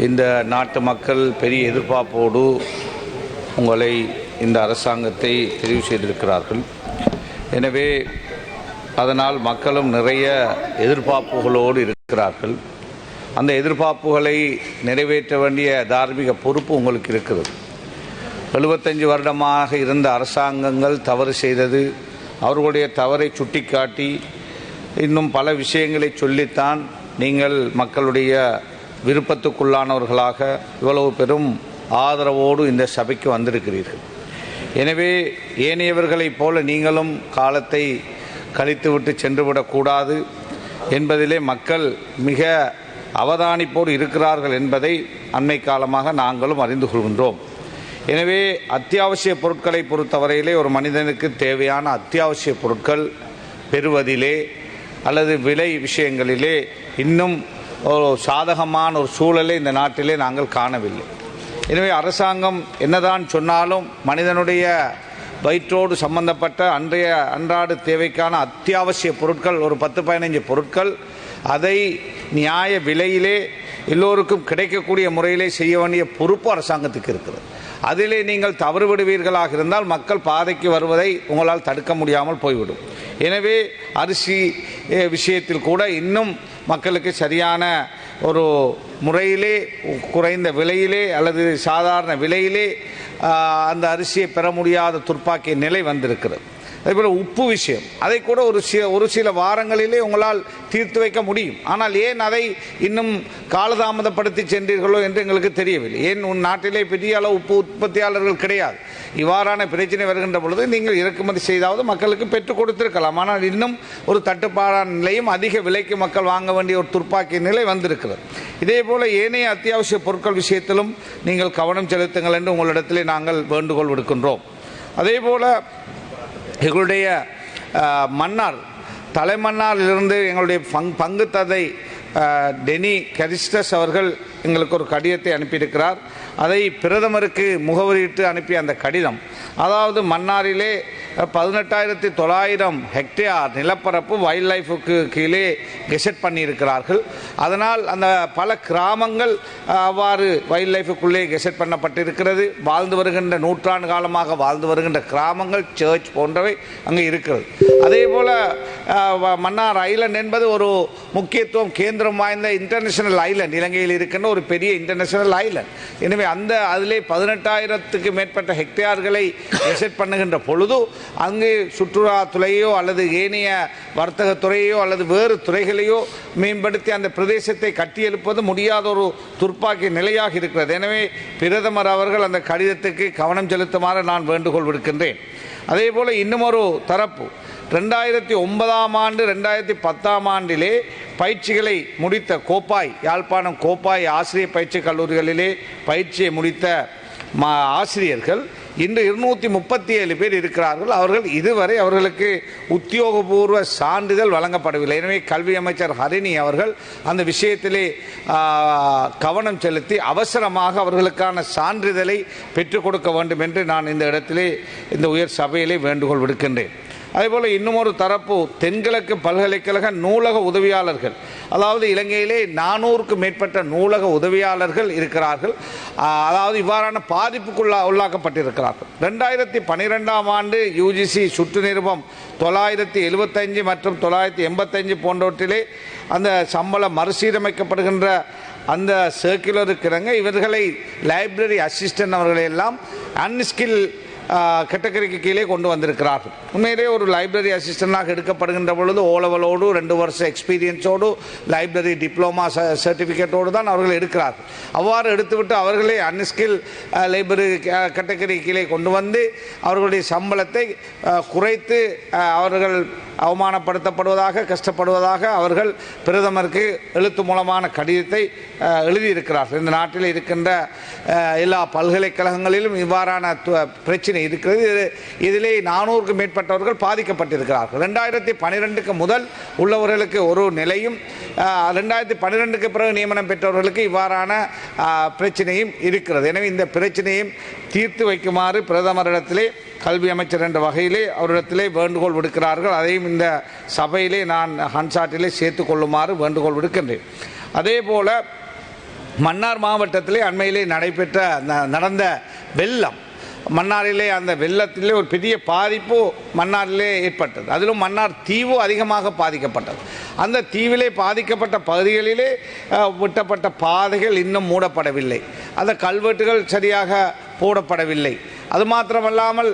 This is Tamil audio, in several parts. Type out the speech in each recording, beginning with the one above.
இந்த நாட்டு மக்கள் பெரிய எதிர்பார்ப்போடு உங்களை இந்த அரசாங்கத்தை தெரிவு செய்திருக்கிறார்கள். எனவே அதனால் மக்களும் நிறைய எதிர்பார்ப்புகளோடு இருக்கிறார்கள். அந்த எதிர்பார்ப்புகளை நிறைவேற்ற வேண்டிய தார்மீக பொறுப்பு உங்களுக்கு இருக்கிறது. 75 வருடமாக இருந்த அரசாங்கங்கள் தவறு செய்தது, அவர்களுடைய தவறை சுட்டிக்காட்டி இன்னும் பல விஷயங்களை சொல்லித்தான் நீங்கள் மக்களுடைய விருப்பத்துக்குள்ளானவர்களாக இவ்வளவு பெரும் ஆதரவோடு இந்த சபைக்கு வந்திருக்கிறீர்கள். எனவே ஏனையவர்களைப் போல நீங்களும் காலத்தை கழித்துவிட்டு சென்றுவிடக்கூடாது என்பதிலே மக்கள் மிக அவதானிப்போடு இருக்கிறார்கள் என்பதை அண்மை காலமாக நாங்களும் அறிந்து கொள்கின்றோம். எனவே அத்தியாவசிய பொருட்களை பொறுத்தவரையிலே ஒரு மனிதனுக்கு தேவையான அத்தியாவசிய பொருட்கள் பெறுவதிலே அல்லது விலை விஷயங்களிலே இன்னும் ஒரு சாதகமான ஒரு சூழலை இந்த நாட்டிலே நாங்கள் காணவில்லை. எனவே அரசாங்கம் என்னதான் சொன்னாலும் மனிதனுடைய வயிற்றோடு சம்பந்தப்பட்ட அன்றாட தேவைக்கான அத்தியாவசிய பொருட்கள் ஒரு 10-15 பொருட்கள் அதை நியாய விலையிலே எல்லோருக்கும் கிடைக்கக்கூடிய முறையிலே செய்ய வேண்டிய பொறுப்பு அரசாங்கத்துக்கு இருக்கிறது. அதிலே நீங்கள் தவறு விடுவீர்களாக இருந்தால் மக்கள் பாதைக்கு வருவதை உங்களால் தடுக்க முடியாமல் போய்விடும். எனவே அரிசி விஷயத்தில் கூட இன்னும் மக்களுக்கு சரியான ஒரு முறையிலே குறைந்த விலையிலே அல்லது சாதாரண விலையிலே அந்த அரிசியை பெற முடியாத துர்ப்பாக்கிய நிலை வந்திருக்கிறது. அதேபோல் உப்பு விஷயம், அதை கூட ஒரு சில வாரங்களிலே உங்களால் தீர்த்து வைக்க முடியும். ஆனால் ஏன் அதை இன்னும் காலதாமதப்படுத்தி சென்றீர்களோ என்று எங்களுக்கு தெரியவில்லை. ஏன் நாட்டிலே பெரிய அளவு உப்பு உற்பத்தியாளர்கள் கிடையாது. இவ்வாறான பிரச்சனை வருகின்ற பொழுது நீங்கள் இறக்குமதி செய்தாவது மக்களுக்கு பெற்றுக் கொடுத்திருக்கலாம். ஆனால் இன்னும் ஒரு தட்டுப்பாடான நிலையும் அதிக விலைக்கு மக்கள் வாங்க வேண்டிய ஒரு துர்ப்பாக்கிய நிலை வந்திருக்கிறது. இதே போல ஏனைய அத்தியாவசிய பொருட்கள் விஷயத்திலும் நீங்கள் கவனம் செலுத்துங்கள் என்று உங்களிடத்திலே நாங்கள் வேண்டுகோள் விடுக்கின்றோம். அதே போல எங்களுடைய மன்னார் தலைமன்னாரிலிருந்து எங்களுடைய பங்கு தந்தை டெனி கரிஸ்டஸ் அவர்கள் எங்களுக்கு ஒரு கடிதத்தை அனுப்பியிருக்கிறார். அதை பிரதமருக்கு முகவரியிட்டு அனுப்பிய அந்த கடிதம், அதாவது மன்னாரிலே 18,900 ஹெக்டேர் நிலப்பரப்பு வைல்ட் லைஃபுக்கு கீழே கெசட் பண்ணியிருக்கிறார்கள். அதனால் அந்த பல கிராமங்கள் அவ்வாறு வைல்ட் லைஃபுக்குள்ளே கெசட் பண்ணப்பட்டிருக்கிறது. வாழ்ந்து வருகின்ற நூற்றாண்டு காலமாக வாழ்ந்து வருகின்ற கிராமங்கள், சர்ச் போன்றவை அங்கே இருக்கிறது. அதே போல் மன்னார் ஐலண்ட் என்பது ஒரு முக்கியத்துவம் கேந்திரம் வாய்ந்த இன்டர்நேஷனல் ஐலண்ட், இலங்கையில் இருக்கின்ற ஒரு பெரிய இன்டர்நேஷனல் ஐலண்ட். எனவே அதிலே 18,000க்கு மேற்பட்ட ஹெக்டேர்களை கெசட் பண்ணுகின்ற பொழுது அங்கு சுற்றுலாத்துறையோ அல்லது ஏனைய வர்த்தகத்துறையோ அல்லது வேறு துறைகளையோ மேம்படுத்தி அந்த பிரதேசத்தை கட்டியெழுப்பது முடியாத ஒரு துர்ப்பாக்கிய நிலையாக இருக்கிறது. எனவே பிரதமர் அவர்கள் அந்த கடிதத்துக்கு கவனம் செலுத்துமாறு நான் வேண்டுகோள் விடுக்கின்றேன். அதே போல் இன்னும் ஒரு தரப்பு 2009ஆம் ஆண்டு 2010ஆம் ஆண்டிலே பயிற்சிகளை முடித்த கோப்பாய், யாழ்ப்பாணம் கோப்பாய் ஆசிரியர் பயிற்சி கல்லூரிகளிலே பயிற்சியை முடித்த ஆசிரியர்கள் இன்று 237 பேர் இருக்கிறார்கள். அவர்கள் இதுவரை அவர்களுக்கு உத்தியோகபூர்வ சான்றிதழ் வழங்கப்படவில்லை. எனவே கல்வி அமைச்சர் ஹரிணி அவர்கள் அந்த விஷயத்திலே கவனம் செலுத்தி அவசரமாக அவர்களுக்கான சான்றிதழை பெற்றுக் கொடுக்க வேண்டும் என்று நான் இந்த இடத்திலே இந்த உயர் சபையிலே வேண்டுகோள் விடுக்கின்றேன். அதேபோல் இன்னும் ஒரு தரப்பு தென்கிழக்கு பல்கலைக்கழக நூலக உதவியாளர்கள், அதாவது இலங்கையிலே 400க்கும் மேற்பட்ட நூலக உதவியாளர்கள் இருக்கிறார்கள். அதாவது இவ்வாறான பாதிப்புக்குள்ளா உள்ளாக்கப்பட்டிருக்கிறார்கள். 2012ஆம் ஆண்டு யுஜிசி சுற்று நிருபம் 975 மற்றும் 985 போன்றவற்றிலே அந்த சம்பளம் மறுசீரமைக்கப்படுகின்ற அந்த சர்க்குலருக்கிறங்க இவர்களை லைப்ரரி அசிஸ்டன்ட் அவர்களை எல்லாம் அன்ஸ்கில் கேட்டகரிக்கு கீழே கொண்டு வந்திருக்கிறார்கள். உண்மையிலே ஒரு லைப்ரரி அசிஸ்டண்டாக எடுக்கப்படுகின்ற பொழுது ஓலவலோடு 2 வருஷ எக்ஸ்பீரியன்ஸோடு லைப்ரரி டிப்ளமா சர்டிஃபிகேட்டோடு தான் அவர்கள் எடுக்கிறார்கள். அவ்வாறு எடுத்துவிட்டு அவர்களே அன்ஸ்கில் லைப்ரரி கேட்டகரி கீழே கொண்டு வந்து அவர்களுடைய சம்பளத்தை குறைத்து அவர்கள் அவமானப்படுத்தப்படுவதாக, கஷ்டப்படுவதாக அவர்கள் பிரதமருக்கு எழுத்து மூலமான கடிதத்தை எழுதியிருக்கிறார்கள். இந்த நாட்டில் இருக்கின்ற எல்லா பல்கலைக்கழகங்களிலும் இவ்வாறான பிரச்சனை இருக்கிறது. இதிலே 400க்கும் மேற்பட்டவர்கள் பாதிக்கப்பட்டிருக்கிறார்கள். 2012க்கு முதல் உள்ளவர்களுக்கு ஒரு நிலையும் 2012க்கு பிறகு நியமனம் பெற்றவர்களுக்கு இவ்வாறான பிரச்சனையும் இருக்கிறது. எனவே இந்த பிரச்சனையும் தீர்த்து வைக்குமாறு பிரதமரிடத்திலே கல்வி அமைச்சர் என்ற வகையிலே அவரிடத்திலே வேண்டுகோள் விடுக்கிறார்கள். அதையும் இந்த சபையிலே நான் ஹன்சாட்டிலே சேர்த்து கொள்ளுமாறு வேண்டுகோள் விடுக்கின்றேன். அதே போல மன்னார் மாவட்டத்திலே அண்மையிலே நடந்த வெள்ளம், மன்னாரிலே அந்த வெள்ளத்திலே ஒரு பெரிய பாதிப்பு மன்னாரிலே ஏற்பட்டது. அதிலும் மன்னார் தீவு அதிகமாக பாதிக்கப்பட்டது. அந்த தீவிலே பாதிக்கப்பட்ட பகுதிகளிலே வெட்டப்பட்ட பாதைகள் இன்னும் மூடப்படவில்லை, அந்த கல்வெட்டுகள் சரியாக போடப்படவில்லை. அது மாத்திரமல்லாமல்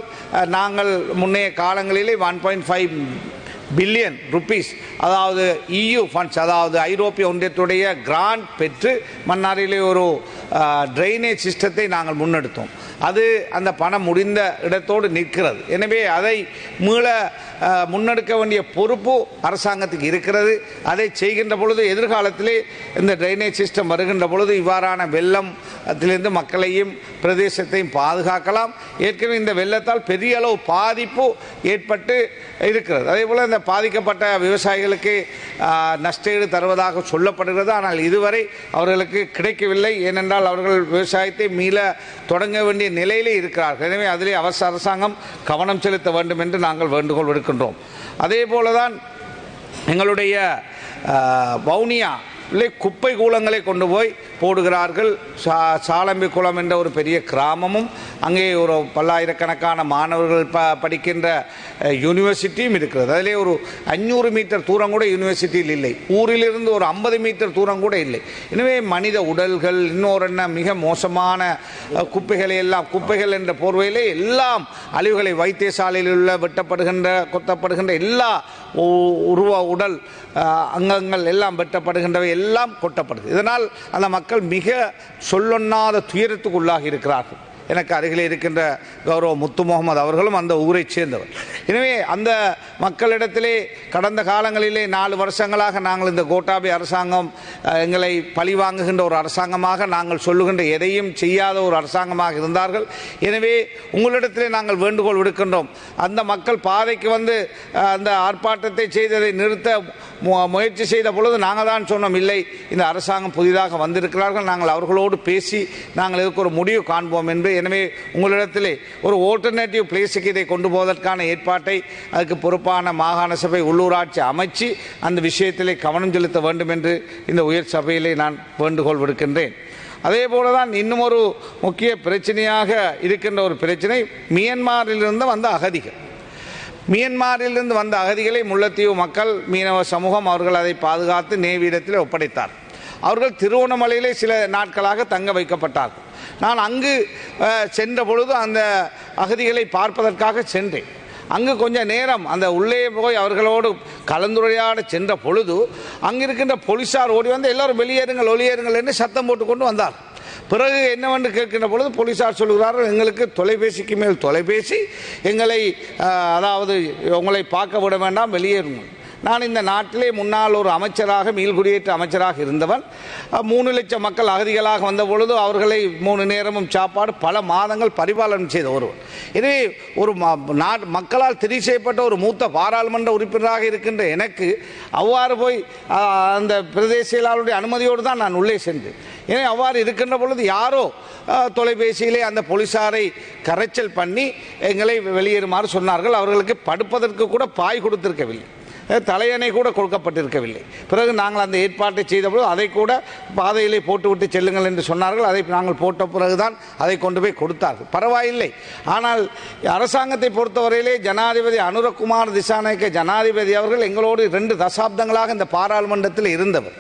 நாங்கள் முன்னைய காலங்களிலே 1.5 பில்லியன் ருப்பீஸ், அதாவது EU ஃபண்ட்ஸ், அதாவது ஐரோப்பிய ஒன்றியத்துடைய கிராண்ட் பெற்று மன்னாரிலே ஒரு ட்ரைனேஜ் சிஸ்டத்தை நாங்கள் முன்னெடுத்தோம். அது அந்த பணம் முடிந்த இடத்தோடு நிற்கிறது. எனவே அதை மீள முன்னெடுக்க வேண்டிய பொறுப்பு அரசாங்கத்துக்கு இருக்கிறது. அதை செய்கின்ற பொழுது எதிர்காலத்திலே இந்த ட்ரைனேஜ் சிஸ்டம் வருகின்ற பொழுது இவ்வாறான வெள்ளத்திலிருந்து மக்களையும் பிரதேசத்தையும் பாதுகாக்கலாம். ஏற்கனவே இந்த வெள்ளத்தால் பெரிய அளவு பாதிப்பு ஏற்பட்டு இருக்கிறது. அதே போல் இந்த பாதிக்கப்பட்ட விவசாயிகளுக்கு நஷ்டஈடு தருவதாக சொல்லப்படுகிறது. ஆனால் இதுவரை அவர்களுக்கு கிடைக்கவில்லை. ஏனென்றால் அவர்கள் விவசாயத்தை மீள தொடங்க வேண்டிய நிலையிலே இருக்கிறார்கள். எனவே அதிலே அரசாங்கம் கவனம் செலுத்த வேண்டும் என்று நாங்கள் வேண்டுகோள் விடுக்கின்றோம். அதே போலதான் எங்களுடைய வவுனியா குப்பை கூலங்களை கொண்டு போய் போடுகிறார்கள். சாலம்பி குளம் என்ற ஒரு பெரிய கிராமமும் அங்கே ஒரு பல்லாயிரக்கணக்கான மாணவர்கள் படிக்கின்ற யூனிவர்சிட்டியும் இருக்கிறது. அதிலே ஒரு 500 மீட்டர் தூரம் கூட யூனிவர்சிட்டியில் இல்லை. ஊரிலிருந்து ஒரு 50 மீட்டர் தூரம் கூட இல்லை. எனவே மனித உடல்கள், இன்னொரு மிக மோசமான குப்பைகளை எல்லாம், குப்பைகள் என்ற போர்வையிலே எல்லாம் அழிவுகளை, வைத்தியசாலையில் உள்ள வெட்டப்படுகின்ற கொத்தப்படுகின்ற எல்லா உடல் அங்கங்கள் எல்லாம் வெட்டப்படுகின்றவை எல்லாம் கொட்டப்படுது. இதனால் அந்த மக்கள் மிக சொல்லொண்ணாத துயரத்துக்கு உள்ளாகி இருக்கிறார்கள். எனக்கு அருகில் இருக்கின்ற கௌரவ முத்து முகமது அவர்களும் அந்த ஊரை சேர்ந்தவர். எனவே அந்த மக்களிடத்திலே கடந்த காலங்களிலே 4 வருஷங்களாக நாங்கள் இந்த கோட்டாபே அரசாங்கம் எங்களை பழி வாங்குகின்ற ஒரு அரசாங்கமாக, நாங்கள் சொல்லுகின்ற எதையும் செய்யாத ஒரு அரசாங்கமாக இருந்தார்கள். எனவே உங்களிடத்திலே நாங்கள் வேண்டுகோள் விடுக்கின்றோம். அந்த மக்கள் பாதைக்கு வந்து அந்த ஆர்ப்பாட்டத்தை செய்ததை நிறுத்த முயற்சி செய்த பொழுது நாங்கள் தான் சொன்னோம், இல்லை, இந்த அரசாங்கம் புதிதாக வந்திருக்கிறார்கள், நாங்கள் அவர்களோடு பேசி நாங்கள் இதுக்கு ஒரு முடிவு காண்போம் என்று. எனவே உங்களிடத்திலே ஒரு ஆல்டர்னேட்டிவ் பிளேஸுக்கு இதை கொண்டு போவதற்கான ஏற்பாட்டை அதுக்கு பொறுப்பான மாகாண சபை, உள்ளூராட்சி அமைச்சு அந்த விஷயத்திலே கவனம் செலுத்த வேண்டும் என்று இந்த உயர் சபையிலே நான் வேண்டுகோள் விடுக்கின்றேன். அதே போலதான் இன்னும் ஒரு முக்கிய பிரச்சனையாக இருக்கின்ற ஒரு பிரச்சனை மியன்மாரிலிருந்து வந்த அகதிகள். மியன்மாரிலிருந்து வந்த அகதிகளை முல்லைத்தீவு மக்கள், மீனவ சமூகம் அவர்கள் அதை பாதுகாத்து நேவியிடத்தில் ஒப்படைத்தார். அவர்கள் திருவோணமலையிலே சில நாட்களாக தங்க வைக்கப்பட்டார்கள். நான் அங்கு சென்ற பொழுது அந்த அகதிகளை பார்ப்பதற்காக சென்றேன். அங்கு கொஞ்சம் நேரம் அந்த உள்ளே போய் அவர்களோடு கலந்துரையாட சென்ற பொழுது அங்கிருக்கின்ற போலீஸார் ஓடி வந்து எல்லாரும் வெளியேறுங்கள் ஒளியேறுங்கள் என்று சத்தம் போட்டு கொண்டு வந்தார். பிறகு என்னவென்று கேட்கின்ற பொழுது போலீஸார் சொல்கிறார்கள், எங்களுக்கு தொலைபேசிக்கு மேல் தொலைபேசி, எங்களை அதாவது உங்களை பார்க்க விட வேண்டாம், வெளியேறுங்கள். நான் இந்த நாட்டிலே முன்னாள் ஒரு அமைச்சராக, மீள்குடியேற்ற அமைச்சராக இருந்தவன். 3 லட்சம் மக்கள் அகதிகளாக வந்த பொழுது அவர்களை 3 நேரமும் சாப்பாடு பல மாதங்கள் பரிபாலனம் செய்த ஒருவர். எனவே ஒரு மக்களால் தெரிவு செய்யப்பட்ட ஒரு மூத்த பாராளுமன்ற உறுப்பினராக இருக்கின்ற எனக்கு அவ்வாறு போய் அந்த பிரதேச செயலாளருடைய அனுமதியோடு தான் நான் உள்ளே சென்றேன். எனவே அவ்வாறு இருக்கின்ற பொழுது யாரோ தொலைபேசியிலே அந்த போலீஸாரை கரைச்சல் பண்ணி எங்களை வெளியேறுமாறு சொன்னார்கள். அவர்களுக்கு படுப்பதற்கு கூட பாய் கொடுத்திருக்கவில்லை, தலையணை கூட கொடுக்கப்பட்டிருக்கவில்லை. பிறகு நாங்கள் அந்த ஏற்பாட்டை செய்தபோது அதை கூட பாதையிலே போட்டுவிட்டு செல்லுங்கள் என்று சொன்னார்கள். அதை நாங்கள் போட்ட பிறகுதான் அதை கொண்டு போய் கொடுத்தார்கள். பரவாயில்லை. ஆனால் அரசாங்கத்தை பொறுத்தவரையிலே ஜனாதிபதி அனுரகுமார் திசாநாயக்க ஜனாதிபதி அவர்கள் எங்களோடு 2 தசாப்தங்களாக இந்த பாராளுமன்றத்தில் இருந்தவர்.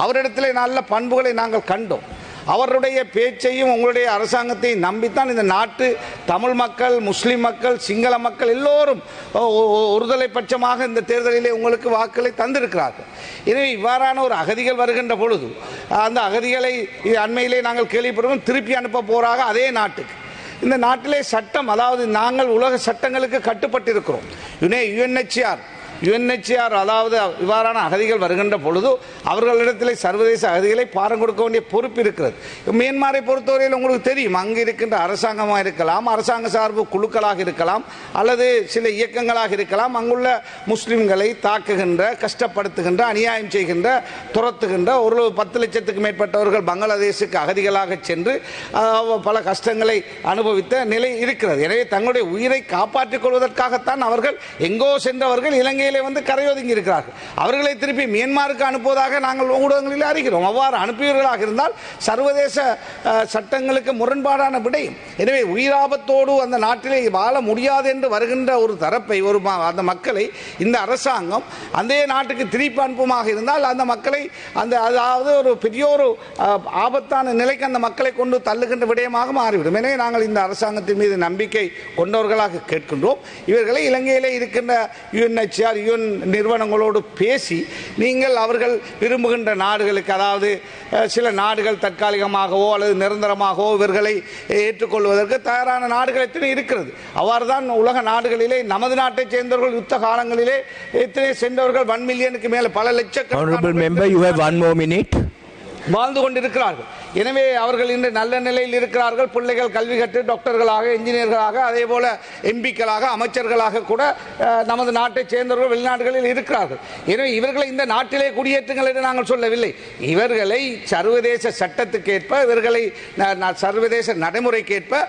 அவரிடத்திலே நல்ல பண்புகளை நாங்கள் கண்டோம். அவருடைய பேச்சையும் உங்களுடைய அரசாங்கத்தையும் நம்பித்தான் இந்த நாட்டு தமிழ் மக்கள், முஸ்லிம் மக்கள், சிங்கள மக்கள் எல்லோரும் ஒருதலை பட்சமாக இந்த தேர்தலிலே உங்களுக்கு வாக்களை தந்திருக்கிறார்கள். எனவே இவ்வாறான ஒரு அகதிகள் வருகின்ற பொழுது அந்த அகதிகளை அண்மையிலே நாங்கள் கேள்விப்படுவோம் திருப்பி அனுப்ப போறாக அதே நாட்டுக்கு. இந்த நாட்டிலே சட்டம், அதாவது நாங்கள் உலக சட்டங்களுக்கு கட்டுப்பட்டிருக்கிறோம். UNHCR அதாவது இவ்வாறான அகதிகள் வருகின்ற பொழுது அவர்களிடத்தில் சர்வதேச அகதிகளை பாரம் கொடுக்க வேண்டிய பொறுப்பு இருக்கிறது. மியான்மரை பொறுத்தவரையில் உங்களுக்கு தெரியும், அங்கு இருக்கின்ற அரசாங்கமாக இருக்கலாம், அரசாங்க சார்பு குழுக்களாக இருக்கலாம், அல்லது சில இயக்கங்களாக இருக்கலாம், அங்குள்ள முஸ்லிம்களை தாக்குகின்ற, கஷ்டப்படுத்துகின்ற, அநியாயம் செய்கின்ற, துரத்துகின்ற ஒரு 10 லட்சத்துக்கு மேற்பட்டவர்கள் பங்களாதேஷுக்கு அகதிகளாக சென்று பல கஷ்டங்களை அனுபவித்த நிலை இருக்கிறது. எனவே தங்களுடைய உயிரை காப்பாற்றிக் கொள்வதற்காகத்தான் அவர்கள் எங்கோ சென்றவர்கள் இலங்கையில் இலங்கையிலே வந்து கரையொதுங்கி இருக்கிறார்கள். அவர்களை திருப்பி மியான்மருக்கு அனுப்புவதாக நாங்கள் ஊடகங்களில் அறிகிறோம். அவ்வாறு அனுப்பியவர்களாக இருந்தால் சர்வதேச சட்டங்களுக்கு முரண்பாடான விடயம். எனவே உயிராபத்தோடு அந்த நாட்டிலே வாழ முடியாது என்று வருகின்ற ஒரு தரப்பை அந்த மக்களை இந்த அரசாங்கம் அந்த நாட்டுக்கு திருப்பி அனுப்புமாக இருந்தால் அந்த மக்களை அதாவது ஒரு பெரிய ஒரு ஆபத்தான நிலைக்கு அந்த மக்களை கொண்டு தள்ளுகின்ற விடயமாக மாறிவிடும். எனவே நாங்கள் இந்த அரசாங்கத்தின் மீது நம்பிக்கை கொண்டவர்களாக கேட்கின்றோம். இவர்களை இலங்கையிலே இருக்கின்ற UNHCR UN நிறுவனங்களோடு பேசி நீங்கள் அவர்கள் விரும்புகின்ற நாடுகளுக்கு, அதாவது சில நாடுகள் தற்காலிகமாகவோ அல்லது நிரந்தரமாகவோ இவர்களை ஏற்றுக்கொள்வதற்கு தயாரான நாடுகள் எத்தனை இருக்கிறது. அவ்வாறு தான் உலக நாடுகளிலே நமது நாட்டைச் சேர்ந்தவர்கள் யுத்த காலங்களிலே எத்தனை சென்றவர்கள் 1 மில்லியனுக்கு மேலே பல லட்சக்கணக்கான வாழ்ந்து கொண்டிருக்கிறார்கள். எனவே அவர்கள் இன்று நல்ல நிலையில் இருக்கிறார்கள். பிள்ளைகள் கல்வி கற்று டாக்டர்களாக, இன்ஜினியர்களாக, அதே போல எம்பிக்களாக, அமைச்சர்களாக கூட நமது நாட்டைச் சேர்ந்தவர்கள் வெளிநாடுகளில் இருக்கிறார்கள். எனவே இவர்களை இந்த நாட்டிலே குடியேற்றுங்கள் என்று நாங்கள் சொல்லவில்லை. இவர்களை சர்வதேச சட்டத்துக்கேற்ப, இவர்களை சர்வதேச நடைமுறைக்கேற்ப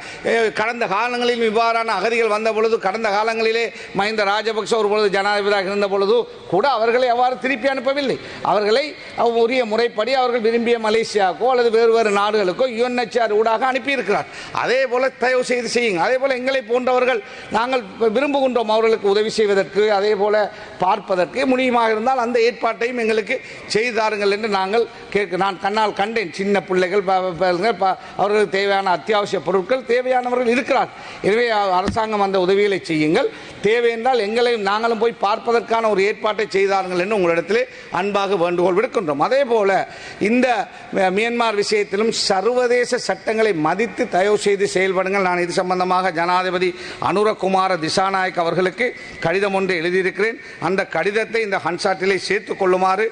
கடந்த காலங்களில் இவ்வாறான அகதிகள் வந்த பொழுது, கடந்த காலங்களிலே மஹிந்த ராஜபக்ச ஒரு பொழுது ஜனாதிபதியாக இருந்த பொழுது கூட அவர்களை அவ்வாறு திருப்பி அனுப்பவில்லை. அவர்களை உரிய முறைப்படி அவர்கள் விரும்பிய மலேசியாவுக்கோ அல்லது வேறு நாடுகளுக்கோ UNHCR ஊடாக அனுப்பியிருக்கிறார். அதே போல தயவு செய்து செய்யுங்க. அதே போல எங்களை போன்றவர்கள் நாங்கள் விரும்புகின்றோம் அவர்களுக்கு உதவி செய்வதற்கு, அதே போல பார்ப்பதற்கு முடியுமாக இருந்தால் அந்த ஏற்பாட்டையும் எங்களுக்கு செய்தாருங்கள் என்று நாங்கள் நான் கண்ணால் கண்டேன். சின்ன பிள்ளைகள் அவர்களுக்கு தேவையான அத்தியாவசிய பொருட்கள் தேவையானவர்கள் இருக்கிறார். எனவே அரசாங்கம் அந்த உதவிகளை செய்யுங்கள். தேவை என்றால் எங்களையும் நாங்களும் போய் பார்ப்பதற்கான ஒரு ஏற்பாட்டை செய்தார்கள் என்று உங்களிடத்திலே அன்பாக வேண்டுகோள் விடுக்கின்றோம். அதே போல இந்த மியான்மர் விஷயத்திலும் சர்வதேச சட்டங்களை மதித்து தயவு செய்து செயல்படுங்கள். நான் இது சம்பந்தமாக ஜனாதிபதி அனுரகுமார திசாநாயக் அவர்களுக்கு கடிதம் ஒன்று எழுதியிருக்கிறேன். அந்த கடிதத்தை இந்த ஹன்சாட்டிலே சேர்த்துக் கொள்ளுமாறு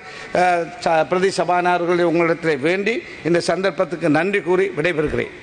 பிரதி சபாநாயகர்கள் உங்களிடத்தில் வேண்டி இந்த சந்தர்ப்பத்துக்கு நன்றி கூறி விடைபெறுகிறேன்.